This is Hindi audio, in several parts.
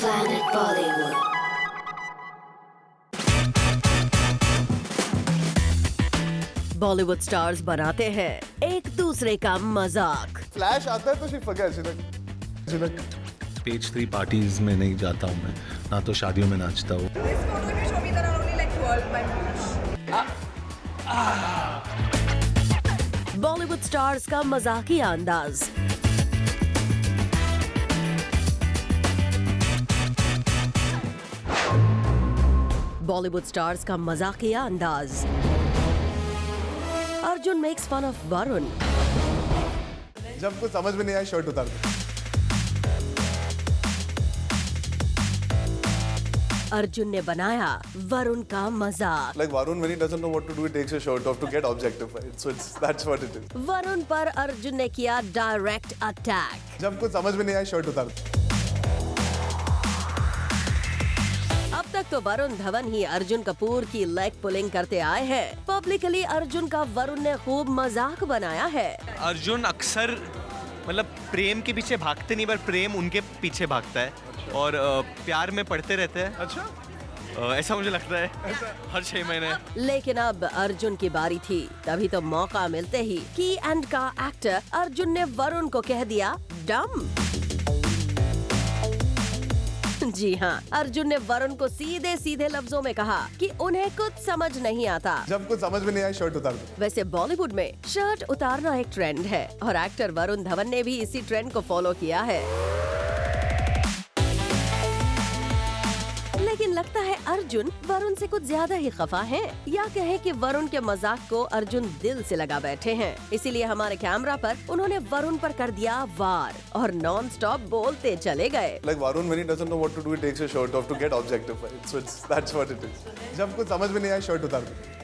Planet Bollywood. बॉलीवुड स्टार्स बनाते हैं एक दूसरे का मजाक। फ्लैश आता है तो शी फॉरगेट्स झिनक स्टेज 3 पार्टीज में नहीं जाता हूँ मैं, ना तो शादियों में नाचता हूँ। This photo if you show me that I'll only like twirl my bush. Bollywood stars का मजाकिया अंदाज। बॉलीवुड स्टार्स का मजाकिया अंदाज। Arjun makes fun of Varun. जब कुछ समझ में नहीं आया शर्ट उतार दो। अर्जुन ने बनाया वरुण का मजाक। Like Varun, when he doesn't know what to do, he takes his shirt off to get objectified. So that's what it is. Varun पर अर्जुन ने किया डायरेक्ट अटैक। जब कुछ समझ में नहीं आया शर्ट उतार दो। अब तक तो वरुण धवन ही अर्जुन कपूर की लेग पुलिंग करते आए हैं। पब्लिकली अर्जुन का वरुण ने खूब मजाक बनाया है। अर्जुन अक्सर मतलब प्रेम के पीछे भागते नहीं, पर प्रेम उनके पीछे भागता है और प्यार में पड़ते रहते हैं। अच्छा, ऐसा मुझे लगता है हर 6 महीने। लेकिन अब अर्जुन की बारी थी, तभी तो मौका मिलते ही की एंड का एक्टर अर्जुन ने वरुण को कह दिया डम। जी हाँ, अर्जुन ने वरुण को सीधे सीधे लफ्जों में कहा कि उन्हें कुछ समझ नहीं आता। जब कुछ समझ में नहीं आया शर्ट उतार दो। वैसे बॉलीवुड में शर्ट उतारना एक ट्रेंड है और एक्टर वरुण धवन ने भी इसी ट्रेंड को फॉलो किया है। लेकिन लगता है अर्जुन वरुण से कुछ ज्यादा ही खफा हैं, या कहे कि वरुण के मजाक को अर्जुन दिल से लगा बैठे हैं। इसीलिए हमारे कैमरा पर उन्होंने वरुण पर कर दिया वार और नॉन स्टॉप बोलते चले गए। Like Varun, when he doesn't know what to do, he takes his shirt off to get objectified. So that's what it is. जब कुछ समझ में नहीं आया शर्ट उतार दो।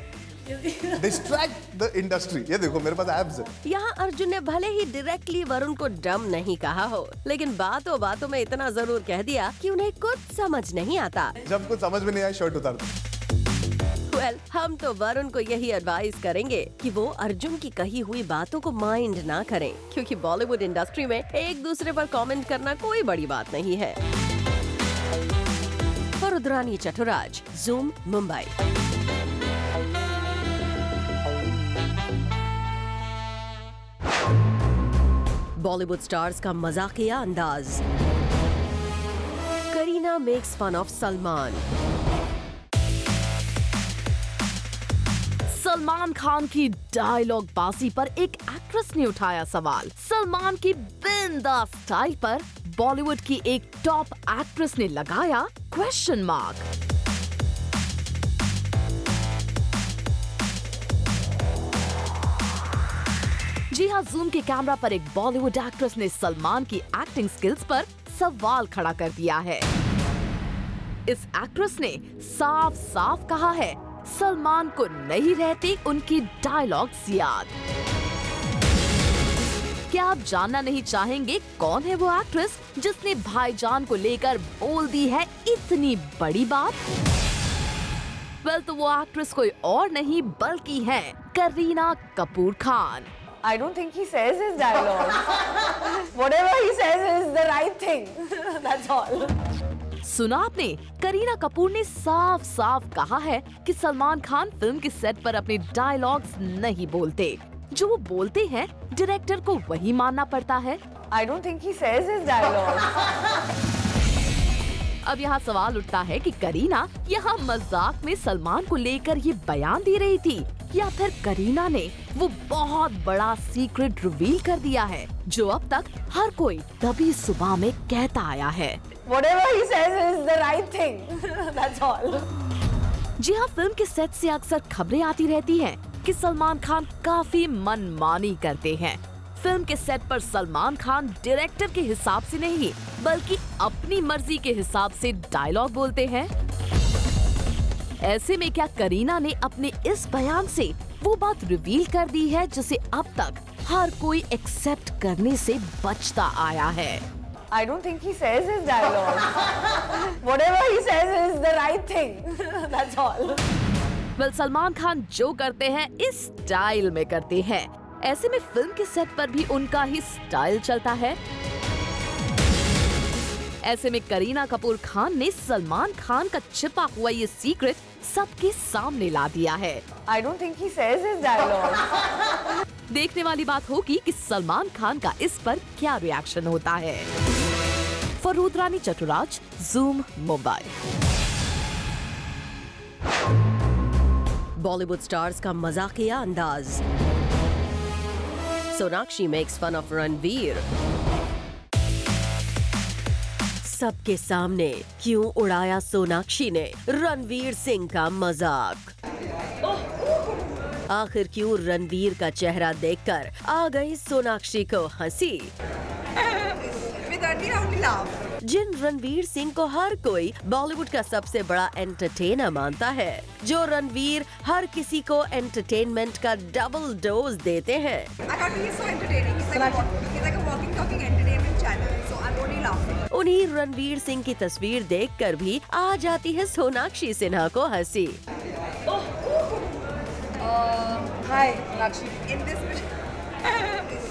Distract the industry. ये देखो मेरे पास एब्स है। यहाँ अर्जुन ने भले ही डायरेक्टली वरुण को डम नहीं कहा हो, लेकिन बातों बातों में इतना जरूर कह दिया कि उन्हें कुछ समझ नहीं आता। जब कुछ समझ में नहीं आया शर्ट उतार दो। वेल, हम तो वरुण को यही एडवाइस करेंगे कि वो अर्जुन की कही हुई बातों को माइंड ना करें, क्योंकि बॉलीवुड इंडस्ट्री में एक दूसरे पर कमेंट करना कोई बड़ी बात नहीं है। रुद्रानी चटुराज, जूम, मुंबई। बॉलीवुड स्टार्स का मजाकिया अंदाज। Kareena makes fun of Salman. Salman Khan की डायलॉग बाजी पर एक एक्ट्रेस ने उठाया सवाल। सलमान की बिंदास स्टाइल पर बॉलीवुड की एक टॉप एक्ट्रेस ने लगाया क्वेश्चन मार्क। जी हाँ, जूम के कैमरा पर एक बॉलीवुड एक्ट्रेस ने सलमान की एक्टिंग स्किल्स पर सवाल खड़ा कर दिया है। इस एक्ट्रेस ने साफ साफ कहा है सलमान को नहीं रहती उनकी डायलॉग्स याद। क्या आप जानना नहीं चाहेंगे कौन है वो एक्ट्रेस जिसने भाईजान को लेकर बोल दी है इतनी बड़ी बात? वेल, तो वो एक्ट्रेस कोई और नहीं बल्कि है Kareena Kapoor Khan. I don't think he says his dialogue. Whatever he says is the right thing. That's all. सुना आपने, करीना कपूर ने साफ साफ कहा है कि सलमान खान फिल्म के सेट पर अपने डायलॉग्स नहीं बोलते। जो वो बोलते हैं डायरेक्टर को वही मानना पड़ता है। I don't think he says his dialogue. अब यहाँ सवाल उठता है कि करीना यहाँ मजाक में सलमान को लेकर ये बयान दे रही थी, या फिर करीना ने वो बहुत बड़ा सीक्रेट रिवील कर दिया है जो अब तक हर कोई तभी सुबह में कहता आया है। Whatever he says is the right thing. That's all. जी हाँ, फिल्म के सेट से अक्सर खबरें आती रहती हैं कि सलमान खान काफी मनमानी करते हैं। फिल्म के सेट पर सलमान खान डायरेक्टर के हिसाब से नहीं बल्कि अपनी मर्जी के हिसाब से डायलॉग बोलते हैं। ऐसे में क्या करीना ने अपने इस बयान से वो बात रिवील कर दी है जिसे अब तक हर कोई एक्सेप्ट करने से बचता आया है? I don't think he says his dialogue. Whatever he says is the right thing. That's all. Well, Salman Khan जो करते हैं इस स्टाइल में करते हैं। ऐसे में फिल्म के सेट पर भी उनका ही स्टाइल चलता है। ऐसे में करीना कपूर खान ने सलमान खान का छिपा हुआ ये सीक्रेट सबके सामने ला दिया है। I don't think he says his dialogue. देखने वाली बात होगी कि सलमान खान का इस पर क्या रिएक्शन होता है। फरूद रानी चटुराज, जूम, मुंबई। बॉलीवुड स्टार्स का मजाकिया अंदाज। Sonakshi makes fun of Ranveer. सबके सामने क्यों उड़ाया सोनाक्षी ने रणवीर सिंह का मजाक। आखिर क्यों रणवीर का चेहरा देखकर आ गई सोनाक्षी को हंसी। जिन रणवीर सिंह को हर कोई बॉलीवुड का सबसे बड़ा एंटरटेनर मानता है, जो रणवीर हर किसी को एंटरटेनमेंट का डबल डोज देते हैं। उन्हीं रणवीर सिंह की तस्वीर देखकर भी आ जाती है सोनाक्षी सिन्हा को हंसी।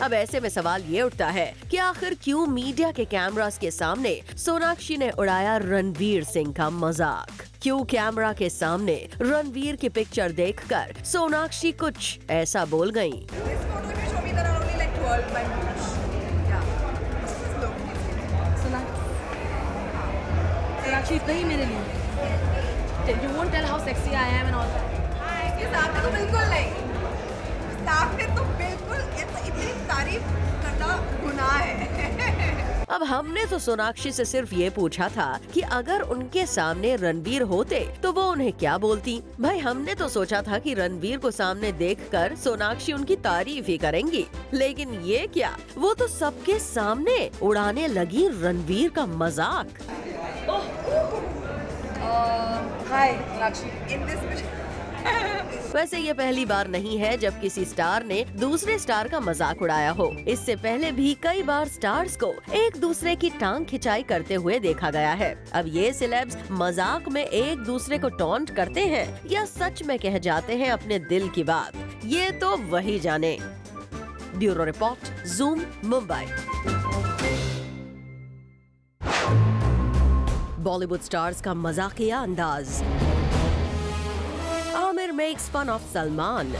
अब ऐसे में सवाल ये उठता है कि आखिर क्यों मीडिया के कैमरास के सामने सोनाक्षी ने उड़ाया रणवीर सिंह का मजाक। क्यों कैमरा के सामने रणवीर की पिक्चर देखकर सोनाक्षी कुछ ऐसा बोल गयी। सोनाक्षी इतना ही मेरे लिए। You won't tell how sexy I am and all that. इसके सामने तो बिल्कुल नहीं। सामने तो बिल्कुल इतनी तारीफ करना गुनाह है। अब हमने तो सोनाक्षी से सिर्फ ये पूछा था कि अगर उनके सामने रणवीर होते तो वो उन्हें क्या बोलती। भाई हमने तो सोचा था कि रणवीर को सामने देखकर सोनाक्षी उनकी तारीफ ही करेंगी, लेकिन ये क्या, वो तो सबके सामने उड़ाने लगी रणवीर का मजाक। वैसे ये पहली बार नहीं है जब किसी स्टार ने दूसरे स्टार का मजाक उड़ाया हो। इससे पहले भी कई बार स्टार्स को एक दूसरे की टांग खिंचाई करते हुए देखा गया है। अब ये सेलेब्स मजाक में एक दूसरे को टॉन्ट करते हैं या सच में कह जाते हैं अपने दिल की बात, ये तो वही जाने। Bureau report, Zoom, Mumbai. Bollywood stars का मजाकिया अंदाज। Aamir makes fun of Salman.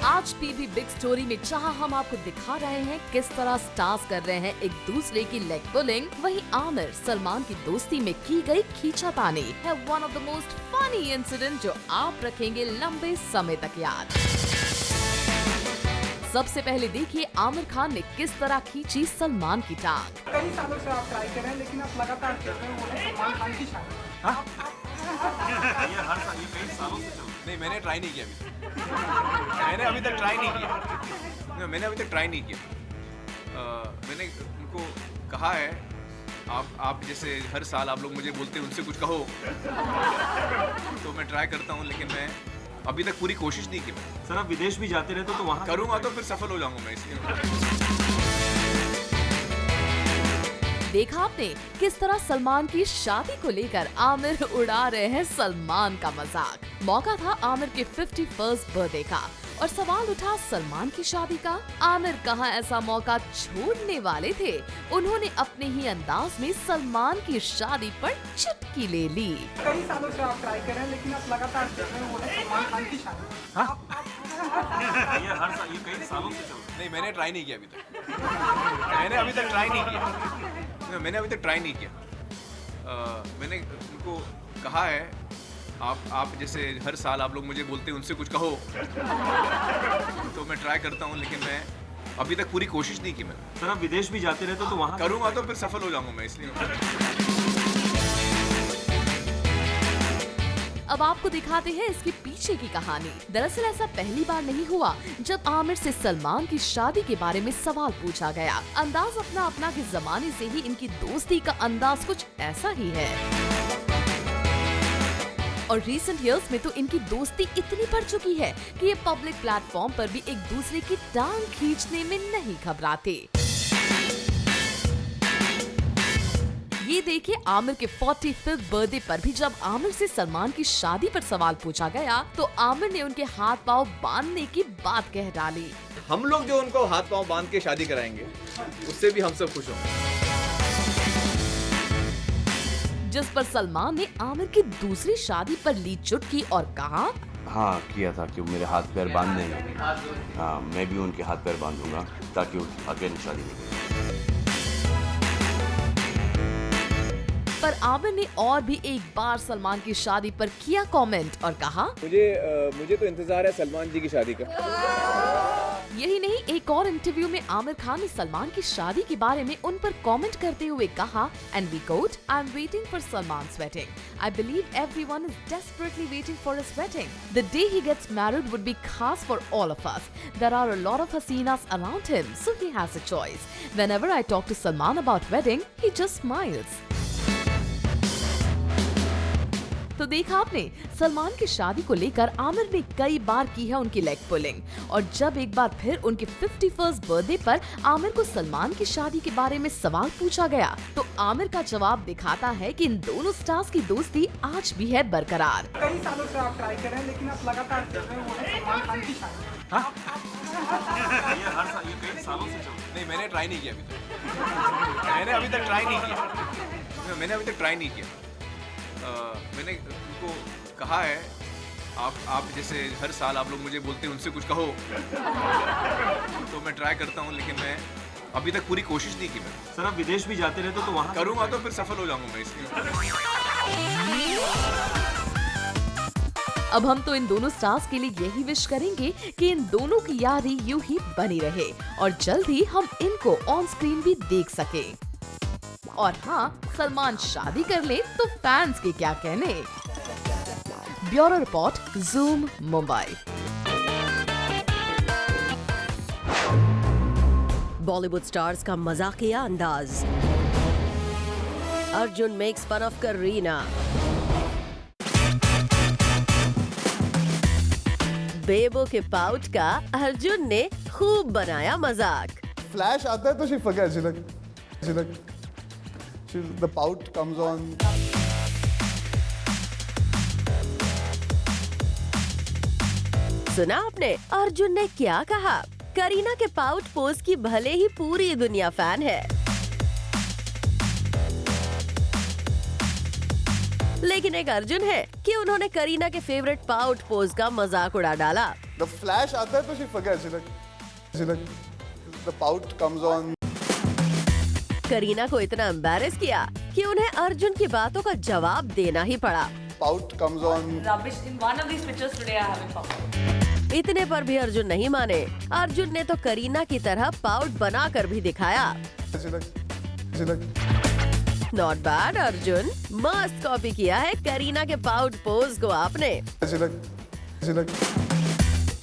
आज पीवी बिग स्टोरी में जहां हम आपको दिखा रहे हैं किस तरह स्टार्स कर रहे हैं एक दूसरे की लेग पुलिंग, वहीं आमिर सलमान की दोस्ती में की गई खींचातानी है one of the most funny incident जो आप रखेंगे लंबे समय तक याद। सबसे पहले देखिए आमिर खान ने किस तरह खींची सलमान की टांग। कई सालों से आप ट्राई कर रहे हैं लेकिन आप लगातार कर रहे हैं वो सलमान खान की शादी। ये हर साल, ये कई सालों से चल। नहीं, मैंने ट्राई नहीं किया अभी। मैंने अभी तक ट्राई नहीं किया। मैंने उनको कहा है आप जैसे हर साल आप लोग मुझे बोलते हैं उनसे कुछ कहो तो मैं ट्राई करता हूँ, लेकिन मैं अभी तक पूरी कोशिश नहीं की। सर आप विदेश भी जाते रहते तो वहाँ करूँगा तो फिर सफल हो जाऊंगा मैं, इसलिए। देखा आपने किस तरह सलमान की शादी को लेकर आमिर उड़ा रहे हैं सलमान का मजाक। मौका था आमिर के 51st बर्थडे का और सवाल उठा सलमान की शादी का। आमिर कहाँ ऐसा मौका छोड़ने वाले थे, उन्होंने अपने ही अंदाज में सलमान की शादी पर चुटकी ले ली। कई सालों से आप ट्राई कर रहे हैं लेकिन आप लगातार कर रहे हैं वो सलमान खान की शादी। ये हर साल, ये कई सालों से चल। नहीं, मैंने ट्राई नहीं किया अभी तक। मैंने अभी तक ट्राई नहीं किया। मैंने उनको कहा है आप जैसे हर साल आप लोग मुझे बोलते हैं उनसे कुछ कहो तो मैं ट्राई करता हूँ, लेकिन मैं अभी तक पूरी कोशिश नहीं की मैंने। सर आप विदेश भी जाते रहते तो वहाँ करूँगा तो फिर सफल हो जाऊंगा मैं, इसलिए। अब आपको दिखाते हैं इसके पीछे की कहानी। दरअसल ऐसा पहली बार नहीं हुआ जब आमिर से सलमान की शादी के बारे में सवाल पूछा गया। अंदाज अपना अपना के जमाने से ही इनकी दोस्ती का अंदाज कुछ ऐसा ही है और रीसेंट इयर्स में तो इनकी दोस्ती इतनी बढ़ चुकी है कि ये पब्लिक प्लेटफॉर्म पर भी एक दूसरे की टांग खींचने में नहीं घबराते। ये देखिए, आमिर के 45th बर्थडे पर भी जब आमिर से सलमान की शादी पर सवाल पूछा गया तो आमिर ने उनके हाथ पांव बांधने की बात कह डाली। हम लोग जो उनको हाथ पांव बांध के शादी कराएंगे उससे भी हम सब खुश होंगे। जिस पर सलमान ने आमिर की दूसरी शादी पर ली चुटकी और कहा, हाँ किया था कि मेरे हाथ पैर बांध देंगे। हाँ, मैं भी उनके हाथ पैर बांधूंगा ताकि वो अगेन शादी नहीं करें। पर आमिर ने और भी एक बार सलमान की शादी पर किया कमेंट और कहा, मुझे तो इंतजार है सलमान जी की शादी का। यही नहीं, एक और इंटरव्यू में आमिर खान ने सलमान की शादी के बारे में उन पर कमेंट करते हुए कहा, and we quote, I am waiting for Salman's wedding. I believe everyone is desperately waiting for his wedding. The day he gets married would be khas for all of us. There are a lot of hasinas around him, so he has a choice. Whenever I talk to Salman about wedding, he just smiles. तो देखा आपने, सलमान की शादी को लेकर आमिर ने कई बार की है उनकी लेग पुलिंग, और जब एक बार फिर उनके 51st बर्थडे पर आमिर को सलमान की शादी के बारे में सवाल पूछा गया तो आमिर का जवाब दिखाता है कि इन दोनों स्टार्स की दोस्ती आज भी है बरकरार। कई सालों से आप ट्राई कर रहे हैं लेकिन आप लगातार कर रहे हैं, वो है सलमान खान की शादी। ये कई सालों से चल रहा है। नहीं, मैंने ट्राई नहीं किया अभी तक। मैंने अभी तक ट्राई नहीं किया। मैंने उनको कहा है, आप जैसे हर साल आप लोग मुझे बोलते हैं उनसे कुछ कहो तो मैं ट्राई करता हूँ, लेकिन मैं अभी तक पूरी कोशिश नहीं की। मैं सर आप विदेश भी जाते रहते तो वहाँ करूँगा तो फिर सफल हो जाऊँगा मैं इसलिए। अब हम तो इन दोनों स्टार्स के लिए यही विश करेंगे कि इन दोनों की यारी यूं ही बनी रहे और जल्द ही हम इनको ऑन स्क्रीन भी देख सके। और हाँ, सलमान शादी कर ले तो फैंस के क्या कहने। Bureau report, zoom Mumbai. Bollywood stars का मजाकिया अंदाज, Arjun makes fun of Kareena, Bebo के पाउट का अर्जुन ने खूब बनाया मजाक। फ्लैश आता है तो she forgets, the pout comes on. सुना आपने अर्जुन ने क्या कहा? करीना के पाउट पोज की भले ही पूरी दुनिया फैन है, लेकिन एक अर्जुन है कि उन्होंने करीना के फेवरेट पाउट पोज का मजाक उड़ा डाला। The flash आता है तो she forgets. The pout comes on. Kareena को इतना एम्बैरेस किया कि उन्हें अर्जुन की बातों का जवाब देना ही पड़ा। Pout comes on. Rubbish. In one of these pictures today I haven't found. इतने पर भी अर्जुन नहीं माने। अर्जुन ने तो करीना की तरह पाउट बना कर भी दिखाया। नॉट बैड अर्जुन, मस्त कॉपी किया है करीना के पाउट पोज को आपने।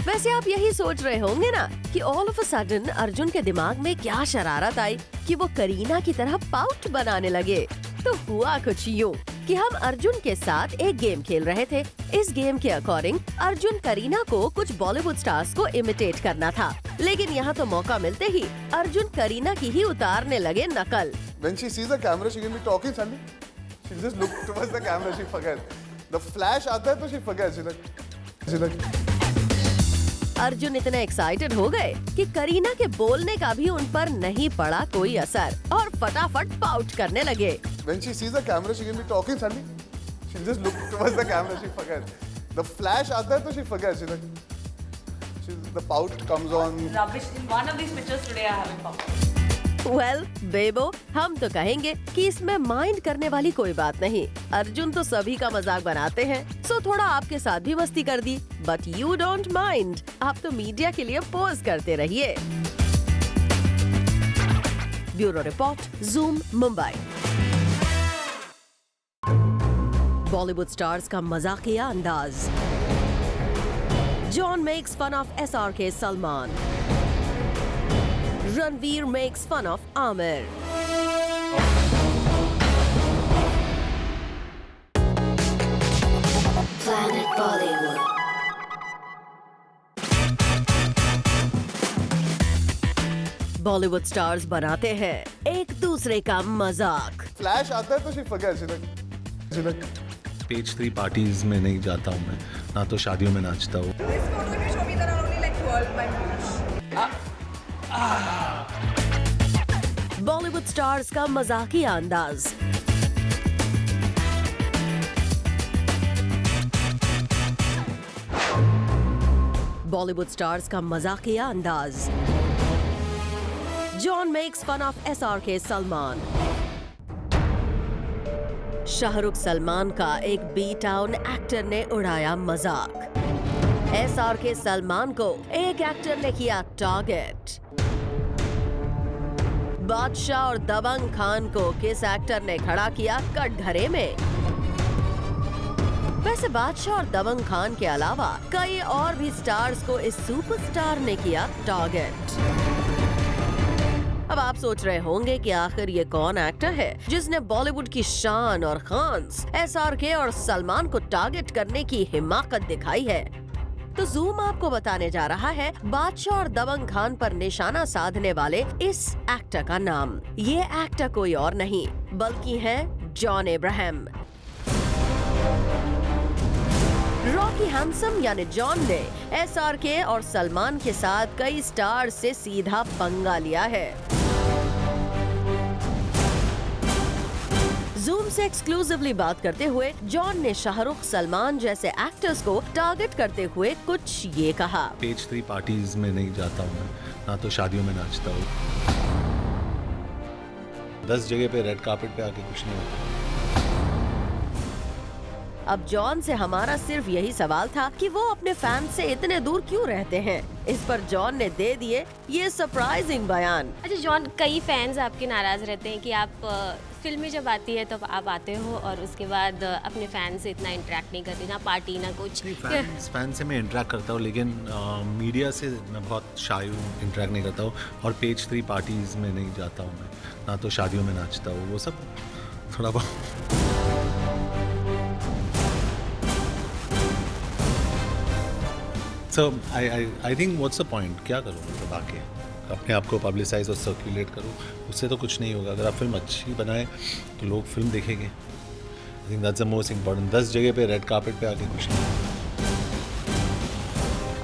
वैसे आप यही सोच रहे होंगे ना कि all of a sudden Arjun के दिमाग में क्या शरारत आई कि वो करीना की तरह पाउट बनाने लगे। तो हुआ कुछ यूं कि हम अर्जुन के साथ एक गेम खेल रहे थे। इस गेम के अकॉर्डिंग अर्जुन करीना को कुछ बॉलीवुड स्टार्स को इमिटेट करना था, लेकिन यहाँ तो मौका मिलते ही अर्जुन करीना की ही उतारने लगे नकल। When she sees the camera, she can be talking suddenly. She'll just look towards the camera. She forgets. The flash आता है तो she forgets. अर्जुन इतने एक्साइटेड हो गए कि करीना के बोलने का भी उन पर नहीं पड़ा कोई असर और फटाफट पाउट करने लगे। When she sees the camera, she can be talking suddenly. She'll just look towards the camera. She forgets. The flash आता है तो she forgets. The pout comes on. Rubbish. In one of these pictures today I haven't found. Well Bebo, हम तो कहेंगे कि इसमें माइंड करने वाली कोई बात नहीं। अर्जुन तो सभी का मजाक बनाते हैं, सो थोड़ा आपके साथ भी मस्ती कर दी, बट यू डोंट माइंड। आप तो मीडिया के लिए पोज करते रहिए। Bureau report, zoom Mumbai. Bollywood stars का मजाकिया अंदाज, John makes fun of SRK Salman, Ranveer makes fun of Amir. Planet Bollywood. Bollywood stars बनाते हैं एक दूसरे का मजाक। फ्लैश आता है तो शी फॉरगेट्स, झिनक पेज 3 पार्टीज में नहीं जाता हूँ मैं, ना तो शादियों में नाचता हूँ। This photo if you show me that I'll only like twirl my bush. Bollywood stars का मजाकिया अंदाज। बॉलीवुड स्टार्स का मजाकिया अंदाज। John makes fun of SRK Salman. Shahrukh Salman का एक बी टाउन एक्टर ने उड़ाया मजाक। SRK सलमान को एक एक्टर ने किया टारगेट। बादशाह और दबंग खान को किस एक्टर ने खड़ा किया कटघरे में? वैसे बादशाह और दबंग खान के अलावा कई और भी स्टार्स को इस सुपरस्टार ने किया टारगेट। अब आप सोच रहे होंगे कि आखिर ये कौन एक्टर है जिसने बॉलीवुड की शान और खान्स SRK और सलमान को टारगेट करने की हिम्मत दिखाई है। तो जूम आपको बताने जा रहा है बादशाह और दबंग खान पर निशाना साधने वाले इस एक्टर का नाम। ये एक्टर कोई और नहीं बल्कि है जॉन अब्राहम। रॉकी हैंसम यानी जॉन ने SRK और सलमान के साथ कई स्टार से सीधा पंगा लिया है। जूम से एक्सक्लूसिवली बात करते हुए जॉन ने शाहरुख सलमान जैसे एक्टर्स को टारगेट करते हुए कुछ ये कहा। पेज 3 पार्टीज में नहीं जाता हूँ मैं, ना तो शादियों में नाचता हूँ। 10 जगह पे रेड कार्पेट पे आके कुछ नहीं होता। अब जॉन से हमारा सिर्फ यही सवाल था कि वो अपने फैन से इतने दूर क्यों रहते हैं। इस पर जॉन ने दे दिए ये सरप्राइजिंग बयान। अच्छा जॉन, कई फैंस आपके नाराज रहते हैं कि आप फिल्में जब आती है तो आप आते हो और उसके बाद अपने फैन से इतना इंटरेक्ट नहीं करते, ना पार्टी ना कुछ। फैन से मैं इंटरेक्ट करता हूँ लेकिन मीडिया से मैं बहुत शाय हूँ, इंटरेक्ट नहीं करता हूँ। और पेज 3 पार्टीज में नहीं जाता हूँ मैं, ना तो शादियों में नाचता हूँ। वो सब थोड़ा बहुत So I think what's the point? क्या करूँ मतलब आके अपने आप को पब्लिसाइज और सर्कुलेट करूँ, उससे तो कुछ नहीं होगा। अगर आप फिल्म अच्छी बनाए तो लोग फिल्म देखेंगे। I think that's the most important. 10 जगह पे रेड कार्पेट पे आके कुछ नहीं।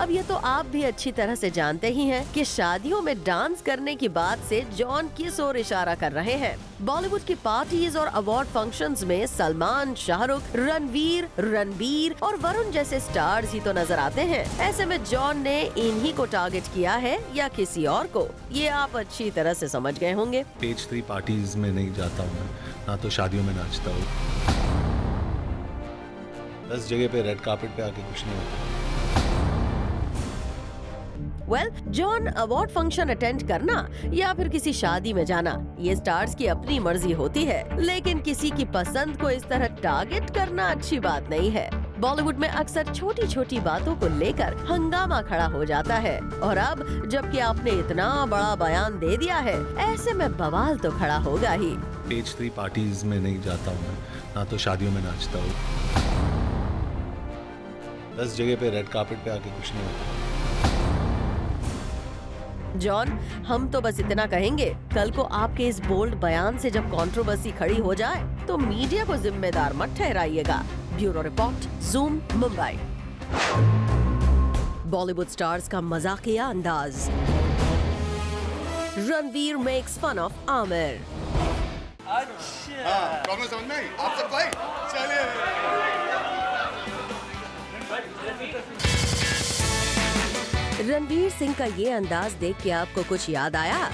अब ये तो आप भी अच्छी तरह से जानते ही हैं कि शादियों में डांस करने की बात से जॉन किस ओर इशारा कर रहे हैं। बॉलीवुड की पार्टीज और अवार्ड फंक्शंस में सलमान, शाहरुख, रणबीर और वरुण जैसे स्टार्स ही तो नजर आते हैं। ऐसे में जॉन ने इन्हीं को टारगेट किया है या किसी और को, ये आप अच्छी तरह से समझ गए होंगे। पेज 3 पार्टीज में नहीं जाता हूँ मैं, ना तो शादियों में नाचता हूँ। 10 जगह पे रेड कार्पेट पे आके कुछ नहीं होता। जॉन अवार्ड फंक्शन अटेंड करना या फिर किसी शादी में जाना, ये स्टार्स की अपनी मर्जी होती है, लेकिन किसी की पसंद को इस तरह टारगेट करना अच्छी बात नहीं है। बॉलीवुड में अक्सर छोटी छोटी बातों को लेकर हंगामा खड़ा हो जाता है और अब जबकि आपने इतना बड़ा बयान दे दिया है, ऐसे में बवाल तो खड़ा होगा ही। पेज 3 पार्टीज में नहीं जाता हूँ मैं, ना तो शादियों में नाचता हूँ। 10 जगह पे रेड कार्पेट पे आके कुछ नहीं होता। जॉन, हम तो बस इतना कहेंगे, कल को आपके इस बोल्ड बयान से जब कंट्रोवर्सी खड़ी हो जाए तो मीडिया को जिम्मेदार मत ठहराइएगा। Bureau report, Zoom, Mumbai. Bollywood stars का मजाकिया अंदाज। Ranveer makes fun of Aamir. अच्छा प्रॉब्लम समझ में आई आप सब भाई? चलिए रणवीर सिंह का ये अंदाज देख के आपको कुछ याद आया?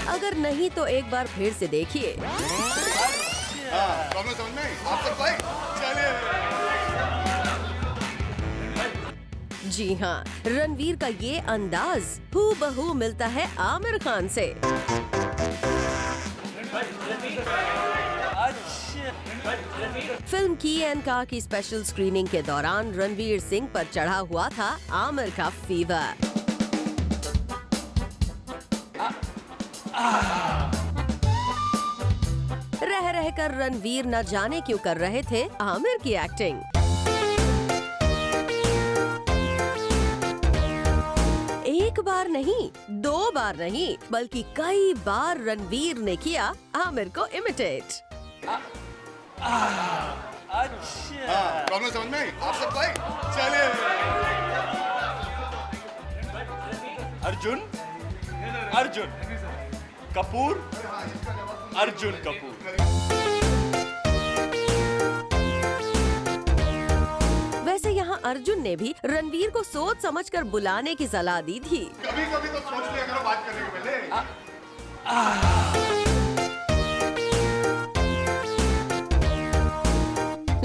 अगर नहीं तो एक बार फिर से देखिए। प्रॉब्लम समझ में आई आप सब भाई? चलिए जी हाँ, रणवीर का ये अंदाज हूबहू मिलता है आमिर खान से। फिल्म की एंड का की स्पेशल स्क्रीनिंग के दौरान रणवीर सिंह पर चढ़ा हुआ था आमिर का फीवर। रह रहकर रणवीर न जाने क्यों कर रहे थे आमिर की एक्टिंग। एक बार नहीं, 2 बार नहीं, बल्कि कई बार रणवीर ने किया आमिर को इमिटेट। प्रॉब्लम समझ में आई आप सब भाई? चलिए अर्जुन अर्जुन कपूर अर्जुन कपूर। वैसे यहाँ अर्जुन ने भी रणवीर को सोच समझकर बुलाने की सलाह दी थी। कभी कभी तो सोच लिया करो बात करने के पहले।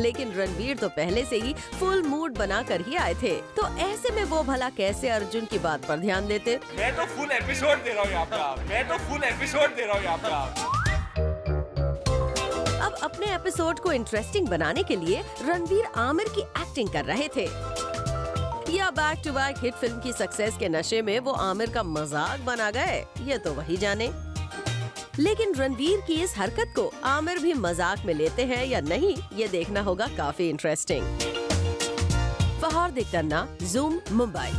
लेकिन रणवीर तो पहले से ही फुल मूड बनाकर ही आए थे, तो ऐसे में वो भला कैसे अर्जुन की बात पर ध्यान देते? मैं तो फुल एपिसोड दे रहा हूँ यहाँ पे। अब अपने एपिसोड को इंटरेस्टिंग बनाने के लिए रणवीर आमिर की एक्टिंग कर रहे थे, या back to back hit film की सक्सेस के नशे में वो आमिर का मजाक बना गए, ये तो वही जाने। लेकिन रणवीर की इस हरकत को आमिर भी मजाक में लेते हैं या नहीं, ये देखना होगा काफी इंटरेस्टिंग। फहार दिक्कन्ना, ज़ूम, मुंबई।